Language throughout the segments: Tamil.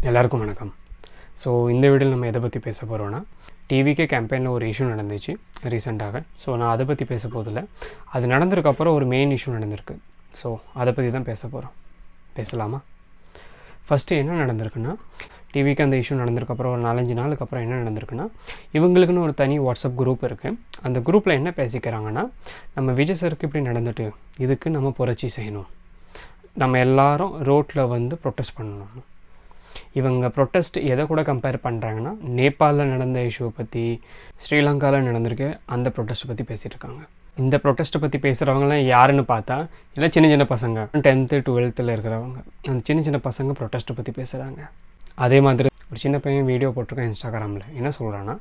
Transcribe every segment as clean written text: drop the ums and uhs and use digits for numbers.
எல்லாருக்கும் வணக்கம். ஸோ இந்த வீடியோவில் நம்ம எதை பற்றி பேச போகிறோன்னா, டிவிகே கேம்பெயினில் ஒரு இஷ்யூ நடந்துச்சு ரீசெண்டாக. ஸோ நான் அதை பற்றி பேச போதில்லை. அது நடந்ததுக்கப்புறம் ஒரு மெயின் இஷ்யூ நடந்திருக்கு. ஸோ அதை பற்றி தான் பேச போகிறோம். பேசலாமா? ஃபஸ்ட்டு என்ன நடந்திருக்குன்னா, டிவிக்கு அந்த இஷ்யூ நடந்ததுக்கப்புறம் ஒரு 4-5 நாளுக்கு அப்புறம் என்ன நடந்திருக்குன்னா, இவங்களுக்குன்னு ஒரு தனி வாட்ஸ்அப் குரூப் இருக்குது. அந்த குரூப்பில் என்ன பேசிக்கிறாங்கன்னா, நம்ம விஜய் சாருக்கு இப்படி நடந்துட்டு இதுக்கு நம்ம புரட்சி செய்யணும், நம்ம எல்லாரும் ரோட்டில் வந்து ப்ரொட்டஸ்ட் பண்ணணும். இவங்க ப்ரொட்டஸ்ட் எதை கூட கம்பேர் பண்ணுறாங்கன்னா, நேபாளில் நடந்த இஷ்யூவை பற்றி, ஸ்ரீலங்காவில் நடந்திருக்கு அந்த ப்ரொட்டஸ்ட்டை பற்றி பேசிகிட்டு இருக்காங்க. இந்த ப்ரொட்டஸ்ட்டை பற்றி பேசுகிறவங்களாம் யாருன்னு பார்த்தா, இல்லை சின்ன சின்ன பசங்க 10th 12th இருக்கிறவங்க. அந்த சின்ன சின்ன பசங்க ப்ரொட்டஸ்ட்டை பற்றி பேசுகிறாங்க. அதே மாதிரி ஒரு சின்ன பையன் வீடியோ போட்டிருக்கேன் இன்ஸ்டாகிராமில். என்ன சொல்கிறான்னா,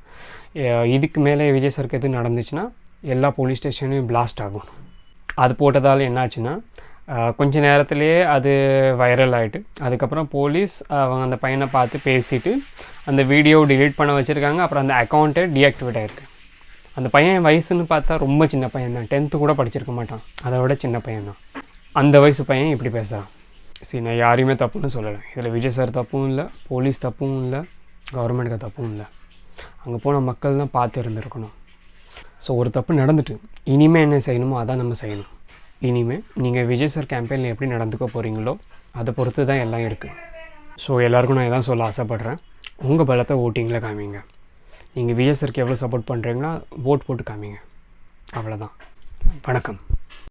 இதுக்கு மேலே விஜய் சாருக்கு எது நடந்துச்சுன்னா எல்லா போலீஸ் ஸ்டேஷனையும் பிளாஸ்ட் ஆகும். அது போட்டதால் என்னாச்சுன்னா, கொஞ்ச நேரத்துலேயே அது வைரல் ஆகிட்டு, அதுக்கப்புறம் போலீஸ் அவங்க அந்த பையனை பார்த்து பேசிவிட்டு அந்த வீடியோ டிலீட் பண்ண வச்சுருக்காங்க. அப்புறம் அந்த அக்கௌண்ட்டே டீஆக்டிவேட் ஆகிருக்கு. அந்த பையன் வயசுன்னு பார்த்தா ரொம்ப சின்ன பையன் தான், 10th கூட படிச்சிருக்க மாட்டான், அதை விட சின்ன பையன் தான். அந்த வயசு பையன் இப்படி பேசுகிறான். சரி, நான் யாரையுமே தப்புன்னு சொல்லலை. இதில் விஜய் சார் தப்பும் இல்லை, போலீஸ் தப்பும் இல்லை, கவர்மெண்ட்டுக்கு தப்பும் இல்லை. அங்கே போன மக்கள் தான் பார்த்து இருந்திருக்கணும். ஸோ ஒரு தப்பு நடந்துட்டு இனிமேல் என்ன செய்யணுமோ அதான் நம்ம செய்யணும். இனிமேல் நீங்கள் விஜய் சார் கேம்பெயினில் எப்படி நடந்துக்க போகிறீங்களோ அதை பொறுத்து தான் எல்லாம் இருக்குது. ஸோ எல்லாருக்கும் நான் இதான் சொல்ல ஆசைப்பட்றேன். உங்கள் பலத்தை ஓட்டிங்கில் காமிங்க. நீங்கள் விஜய் சாருக்கு எவ்வளோ சப்போர்ட் பண்ணுறீங்களோ ஓட் போட்டு காமிங்க. அவ்வளோதான். வணக்கம்.